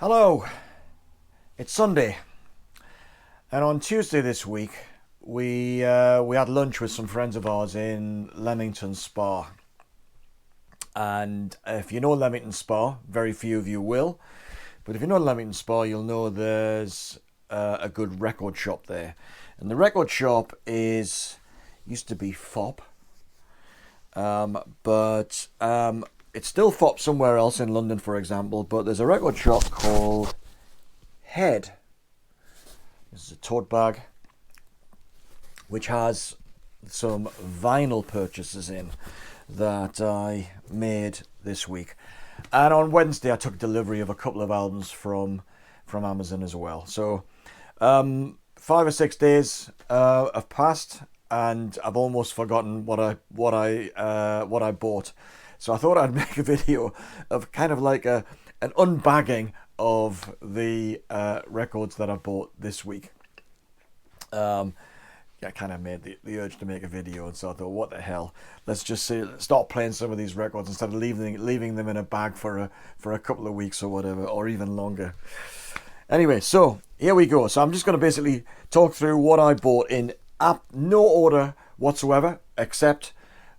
Hello, it's Sunday, and on Tuesday this week we had lunch with some friends of ours in Leamington Spa. And if you know Leamington Spa, very few of you will, but if you know Leamington Spa, you'll know there's a good record shop there, and the record shop used to be FOP, but it's still FOP somewhere else in London, for example. But there's a record shop called Head. This is a tote bag which has some vinyl purchases in that I made this week. And on Wednesday I took delivery of a couple of albums from Amazon as well. So 5 or 6 days have passed, and I've almost forgotten what I bought. So I thought I'd make a video of kind of like an unbagging of the records that I bought this week. I kind of made the urge to make a video, and so I thought, what the hell? Let's just start playing some of these records instead of leaving them in a bag for a couple of weeks or whatever, or even longer. Anyway, so here we go. So I'm just going to basically talk through what I bought in no order whatsoever, except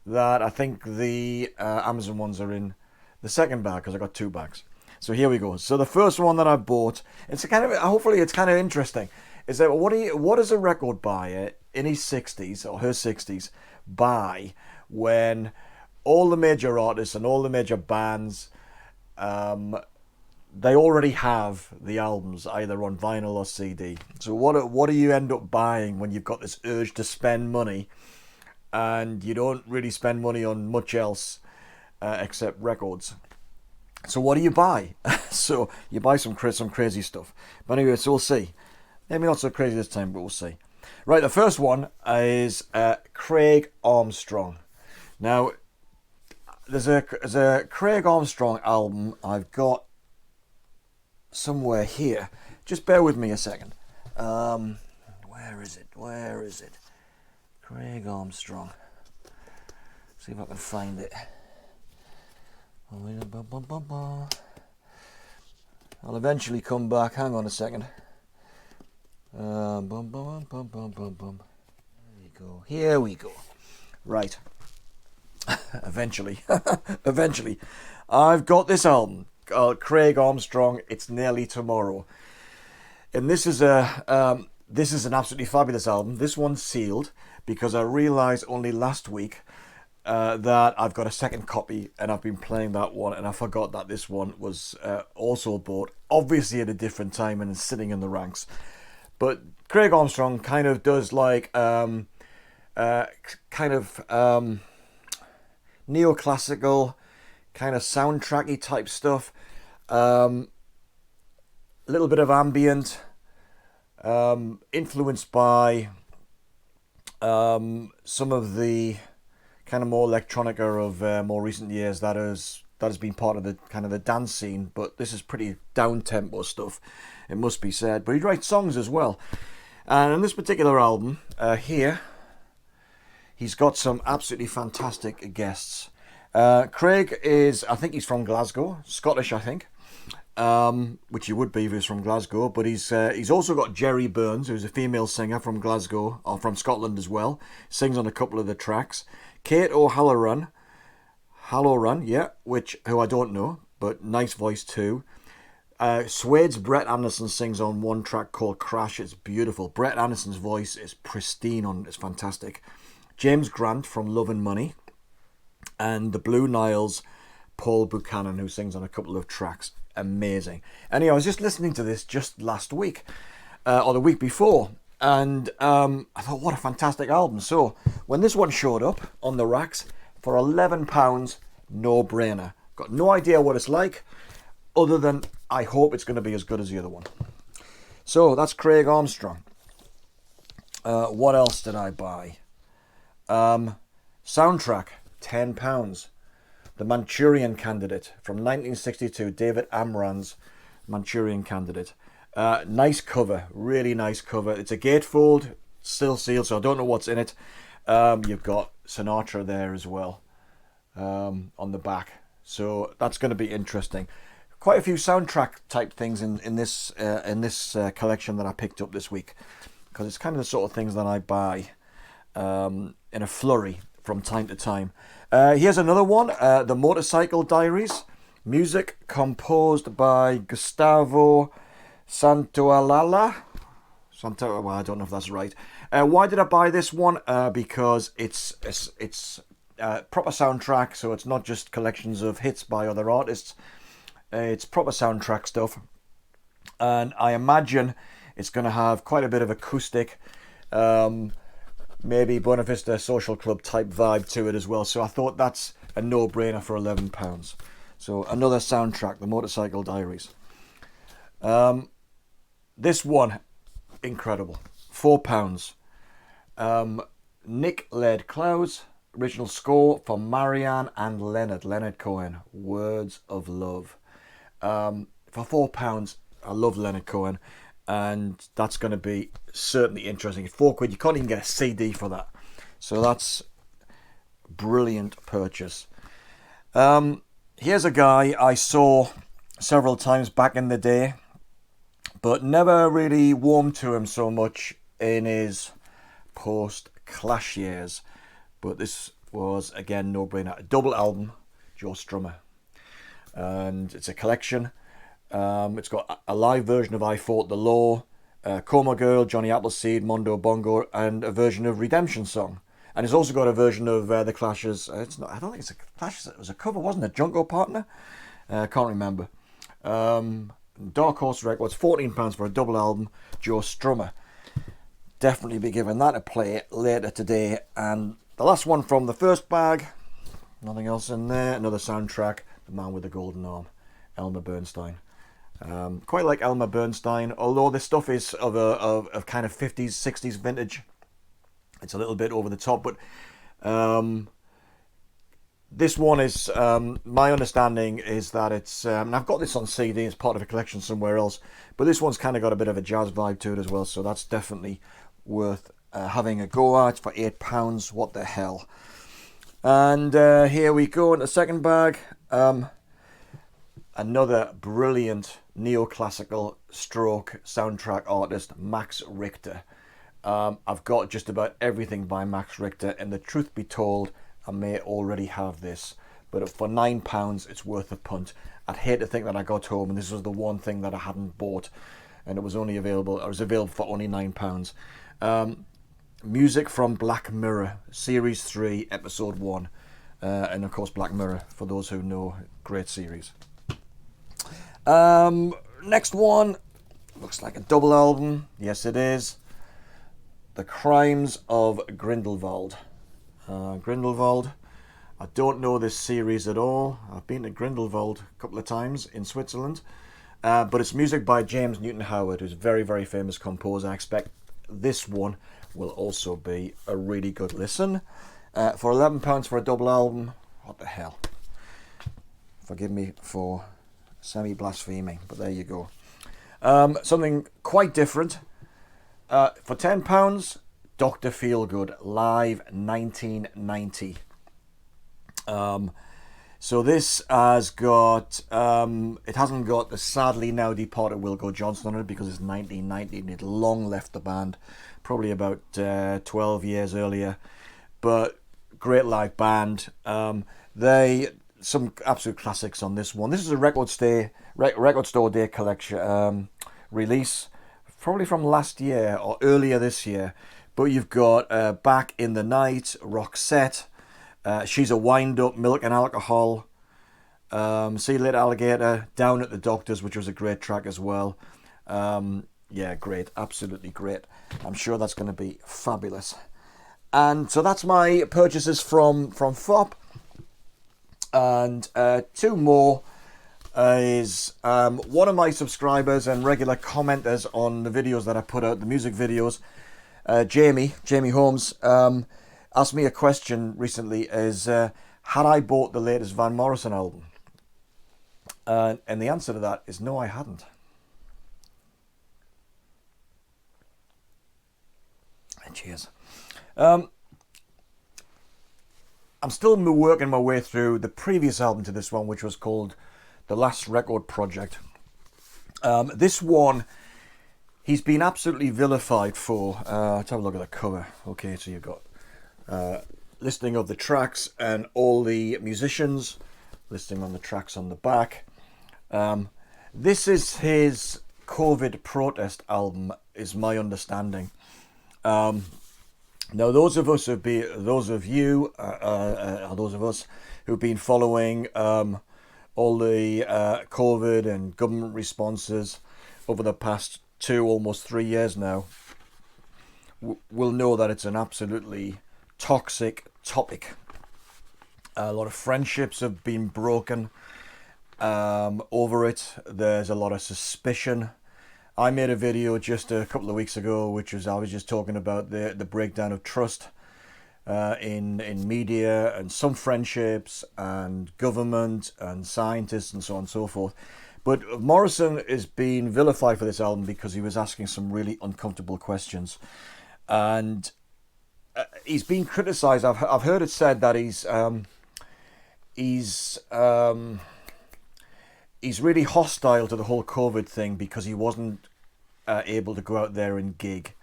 that I think the Amazon ones are in the second bag because I got 2 bags. So here we go. So the first one that I bought, hopefully it's kind of interesting, is that what does a record buyer in his 60s or her 60s buy when all the major artists and all the major bands, they already have the albums either on vinyl or CD. So what do you end up buying when you've got this urge to spend money and you don't really spend money on much else except records? So what do you buy? So you buy some crazy stuff. But anyway, so we'll see. Maybe not so crazy this time, but we'll see. Right, the first one is Craig Armstrong. Now, there's a Craig Armstrong album I've got somewhere here. Just bear with me a second. Where is it? Craig Armstrong. See if I can find it. I'll eventually come back. Hang on a second. Here we go. Right. Eventually. I've got this album called Craig Armstrong, It's Nearly Tomorrow. And this is an absolutely fabulous album. This one's sealed because I realised only last week that I've got a second copy, and I've been playing that one, and I forgot that this one was also bought, obviously at a different time and is sitting in the ranks. But Craig Armstrong kind of does like neoclassical, kind of soundtracky type stuff, a little bit of ambient, influenced by some of the kind of more electronica of more recent years that has been part of the kind of the dance scene. But this is pretty down tempo stuff, it must be said. But he writes songs as well, and in this particular album here, he's got some absolutely fantastic guests. Craig I think he's from Glasgow, Scottish, I think, which he would be if he was from Glasgow. But he's also got Jerry Burns, who's a female singer from Glasgow, or from Scotland as well, sings on a couple of the tracks. Kate O'Halloran, who I don't know, but nice voice too. Suede's Brett Anderson sings on one track called Crash. It's beautiful. Brett Anderson's voice is pristine it's fantastic. James Grant from Love and Money, and the Blue Nile's Paul Buchanan, who sings on a couple of tracks. Amazing. Anyway, I was just listening to this just last week, or the week before, and I thought, what a fantastic album. So when this one showed up on the racks for £11, no brainer. Got no idea what it's like, other than I hope it's going to be as good as the other one. So that's Craig Armstrong. What else did I buy? Soundtrack, £10. The Manchurian Candidate from 1962, David Amran's Manchurian Candidate. Nice cover, really nice cover. It's a gatefold, still sealed, so I don't know what's in it. You've got Sinatra there as well on the back, so that's going to be interesting. quite a few soundtrack type things in this collection that I picked up this week, because it's kind of the sort of things that I buy in a flurry from time to time. Here's another one, The Motorcycle Diaries, music composed by Gustavo Santaolalla. Well, I don't know if that's right. Why did I buy this one? Because it's proper soundtrack, so it's not just collections of hits by other artists. It's proper soundtrack stuff, and I imagine it's going to have quite a bit of acoustic, maybe Buena Vista Social Club type vibe to it as well. So I thought that's a no-brainer for £11. So another soundtrack, The Motorcycle Diaries. This one, incredible, £4. Nick Laird Clowes, original score for Marianne and Leonard Cohen, Words of Love. For £4, I love Leonard Cohen, and that's going to be certainly interesting. At £4, you can't even get a CD for that, so that's brilliant purchase. Here's a guy I saw several times back in the day, but never really warmed to him so much in his post-Clash years. But this was, again, no-brainer. A double album, Joe Strummer. And it's a collection. It's got a live version of I Fought the Law, Coma Girl, Johnny Appleseed, Mondo Bongo, and a version of Redemption Song. And it's also got a version of The Clash's, I don't think it's a Clash, it was a cover, wasn't it? Jungle Partner? Can't remember. Dark Horse Records, £14 for a double album, Joe Strummer. Definitely be giving that a play later today. And the last one from the first bag, nothing else in there, another soundtrack, The Man with the Golden Arm, Elmer Bernstein. Quite like Elmer Bernstein, although this stuff is of kind of 50s, 60s vintage. It's a little bit over the top, but this one is, my understanding is that it's, and I've got this on CD, it's part of a collection somewhere else, but this one's kind of got a bit of a jazz vibe to it as well, so that's definitely worth having a go at for £8. What the hell. And here we go in the second bag. Another brilliant neoclassical stroke soundtrack artist, Max Richter. I've got just about everything by Max Richter, and the truth be told, I may already have this, but for £9 it's worth a punt. I'd hate to think that I got home and this was the one thing that I hadn't bought, and it was only available. It was available for only £9. Music from Black Mirror, Series 3, Episode 1, and of course Black Mirror, for those who know, great series. Next one looks like a double album. Yes, it is. The Crimes of Grindelwald. Grindelwald. I don't know this series at all. I've been to Grindelwald a couple of times in Switzerland. But it's music by James Newton Howard, who's a very, very famous composer. I expect this one will also be a really good listen. For £11 for a double album, what the hell? Forgive me for semi-blaspheming, but there you go. Something quite different. For £10, Dr. Feelgood, live 1990. So this has got, it hasn't got the sadly now departed Wilco Johnson on it because it's 1990 and it long left the band, probably about 12 years earlier. But great live band. Some absolute classics on this one. This is a Record Store Day collection release, probably from last year or earlier this year. But you've got Back in the Night, Roxette, She's a Wind Up, Milk and Alcohol, See You Later Alligator, Down at the Doctor's, which was a great track as well. Yeah, great, absolutely great. I'm sure that's going to be fabulous. And so that's my purchases from FOP. And two more is one of my subscribers and regular commenters on the videos that I put out, the music videos, Jamie Holmes, asked me a question recently, is had I bought the latest Van Morrison album? And the answer to that is no, I hadn't. Cheers. I'm still working my way through the previous album to this one, which was called The the last record project. This one, he's been absolutely vilified for. Let's have a look at the cover. Okay, so you've got listing of the tracks and all the musicians, listing on the tracks on the back. This is his COVID protest album, is my understanding. Now, those of us who've been, those of us who've been following all the COVID and government responses over the past 2, almost 3 years now, will know that it's an absolutely toxic topic. A lot of friendships have been broken over it. There's a lot of suspicion. I made a video just a couple of weeks ago, which was I was just talking about the breakdown of trust in media and some friendships and government and scientists and so on and so forth. But Morrison is being vilified for this album because he was asking some really uncomfortable questions, and he's been criticised. I've heard it said that he's really hostile to the whole COVID thing because he wasn't able to go out there and gig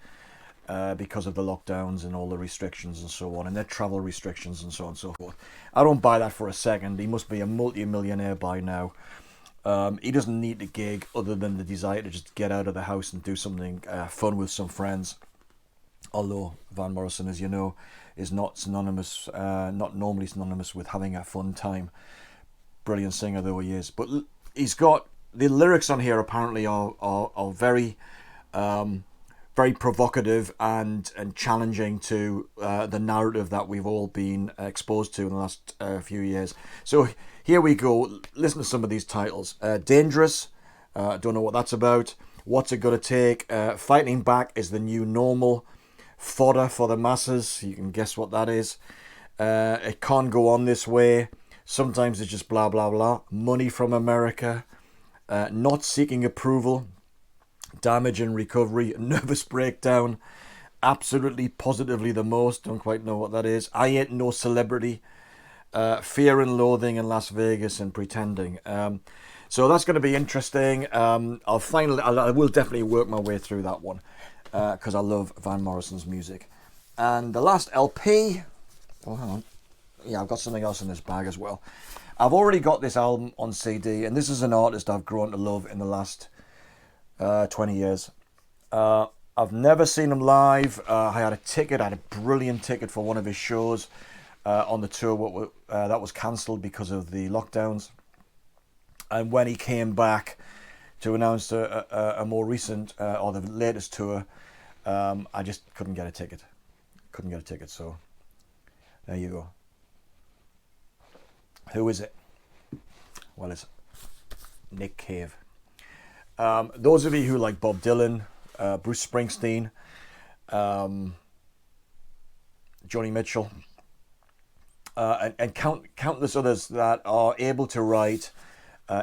because of the lockdowns and all the restrictions and so on, and their travel restrictions and so on and so forth. I don't buy that for a second. He must be a multi-millionaire by now. He doesn't need to gig other than the desire to just get out of the house and do something fun with some friends. Although Van Morrison, as you know, is not synonymous, not normally synonymous with having a fun time. Brilliant singer though he is, but he's got the lyrics on here. Apparently, are very, very provocative and challenging to the narrative that we've all been exposed to in the last few years. So here we go. Listen to some of these titles. Dangerous. Don't know what that's about. What's it gonna take? Fighting back is the new normal. Fodder for the masses. You can guess what that is. It can't go on this way. Sometimes it's just blah blah blah. Money from America. Not seeking approval. Damage and recovery. Nervous breakdown. Absolutely positively the most. Don't quite know what that is. I ain't no celebrity. Fear and loathing in Las Vegas and pretending. So that's going to be interesting. I will definitely work my way through that one because I love Van Morrison's music. And the last LP. Oh, hang on. Yeah, I've got something else in this bag as well. I've already got this album on CD, and this is an artist I've grown to love in the last 20 years. I've never seen him live. I had a brilliant ticket for one of his shows on the tour that was cancelled because of the lockdowns. And when he came back to announce a more recent or the latest tour, I just couldn't get a ticket. So there you go. Who is it? Well, it's Nick Cave. Those of you who like Bob Dylan, Bruce Springsteen, Joni Mitchell, and countless others that are able to write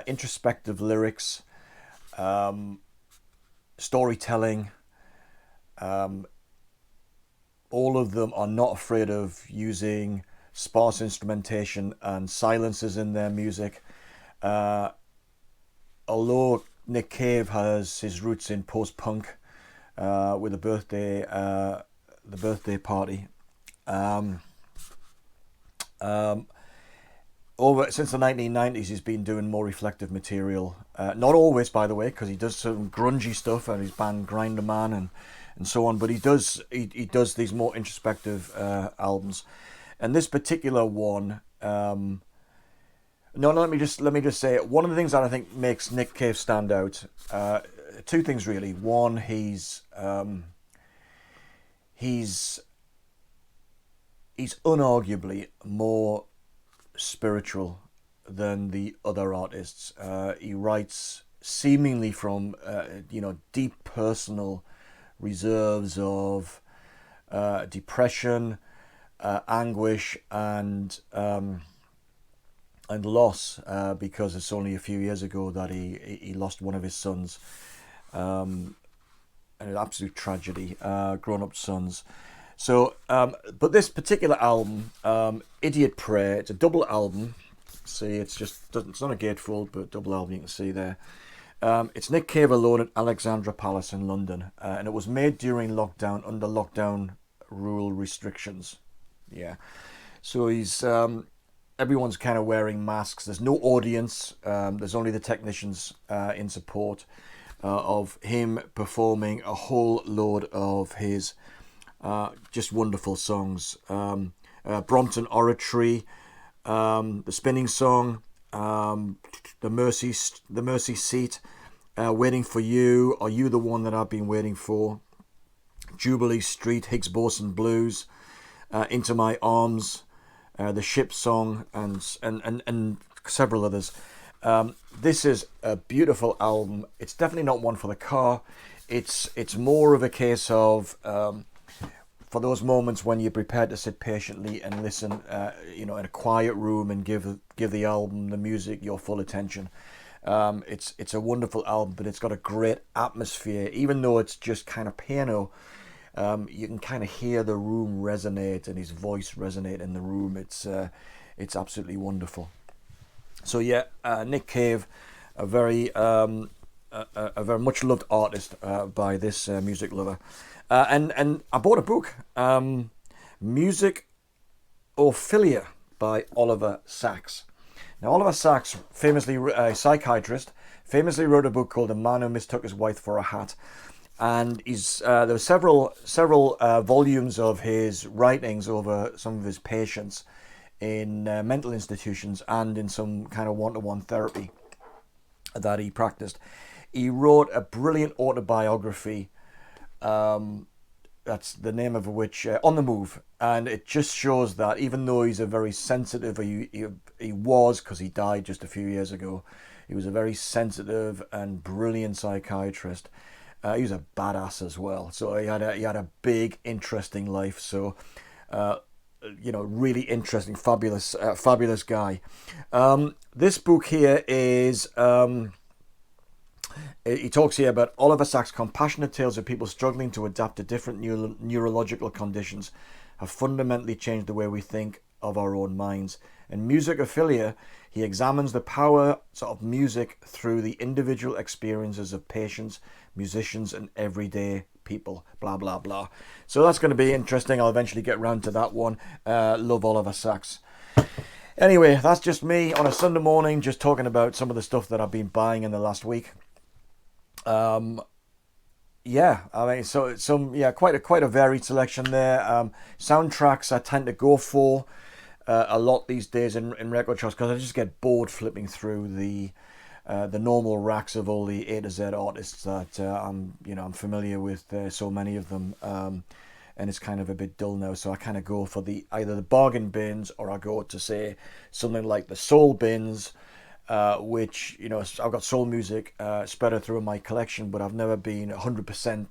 introspective lyrics, storytelling, all of them are not afraid of using sparse instrumentation and silences in their music. Although Nick Cave has his roots in post-punk with the birthday party. Since the 1990s, he's been doing more reflective material. Not always, by the way, because he does some grungy stuff and his band Grinder Man and so on. But he does these more introspective albums. And this particular one, let me just say one of the things that I think makes Nick Cave stand out. Two things really. One, he's unarguably more spiritual than the other artists. He writes seemingly from deep personal reserves of depression, anguish, and loss, because it's only a few years ago that he lost one of his sons, an absolute tragedy, grown-up sons. So, but this particular album, Idiot Prayer, it's a double album. See, it's not a gatefold, but double album you can see there. It's Nick Cave alone at Alexandra Palace in London, and it was made during lockdown, under lockdown rule restrictions. Yeah, so he's everyone's kind of wearing masks. There's no audience. There's only the technicians in support of him performing a whole load of his just wonderful songs. Brompton Oratory, the Spinning Song, the Mercy Seat, Waiting for You, Are You the One That I've Been Waiting For, Jubilee Street, Higgs Boson Blues, Into My Arms, the Ship Song, and several others. This is a beautiful album. It's definitely not one for the car. It's more of a case of for those moments when you're prepared to sit patiently and listen, in a quiet room and give the album, the music, your full attention. It's a wonderful album, but it's got a great atmosphere. Even though it's just kind of piano, you can kind of hear the room resonate and his voice resonate in the room. It's absolutely wonderful. So yeah, Nick Cave, a very much loved artist by this music lover. And I bought a book, Music Ophelia by Oliver Sacks. Now, Oliver Sacks, famously a psychiatrist, famously wrote a book called "A Man Who Mistook His Wife for a Hat," and there were several volumes of his writings over some of his patients in mental institutions and in some kind of one-to-one therapy that he practiced. He wrote a brilliant autobiography. That's the name of which, On the Move, and it just shows that even though he's a very sensitive, he was, because he died just a few years ago, he was a very sensitive and brilliant psychiatrist. He was a badass as well, so he had a big, interesting life. So, really interesting, fabulous guy. This book here is. He talks here about Oliver Sacks' compassionate tales of people struggling to adapt to different neurological conditions have fundamentally changed the way we think of our own minds. In Music Ophelia, he examines the power of music through the individual experiences of patients, musicians, and everyday people. Blah, blah, blah. So that's going to be interesting. I'll eventually get round to that one. Love Oliver Sacks. Anyway, that's just me on a Sunday morning, just talking about some of the stuff that I've been buying in the last week. Quite a varied selection there. Soundtracks I tend to go for a lot these days in record shops, because I just get bored flipping through the normal racks of all the A to Z artists that I'm familiar with. So many of them, and it's kind of a bit dull now. So I kind of go for either the bargain bins, or I go to say something like the soul bins. Which, I've got soul music spread through my collection, but I've never been 100%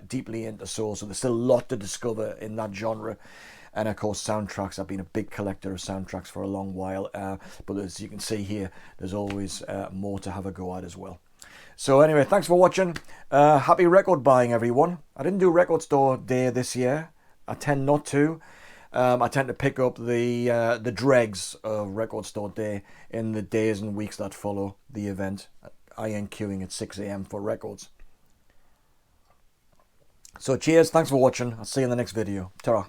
deeply into soul, so there's still a lot to discover in that genre. And of course, soundtracks. I've been a big collector of soundtracks for a long while, but as you can see here, there's always more to have a go at as well. So anyway, thanks for watching. Happy record buying, everyone. I didn't do record store day this year. I tend not to. I tend to pick up the dregs of Record Store Day in the days and weeks that follow the event. I am queuing at 6 a.m. for records. So cheers, thanks for watching. I'll see you in the next video. Ta-ra.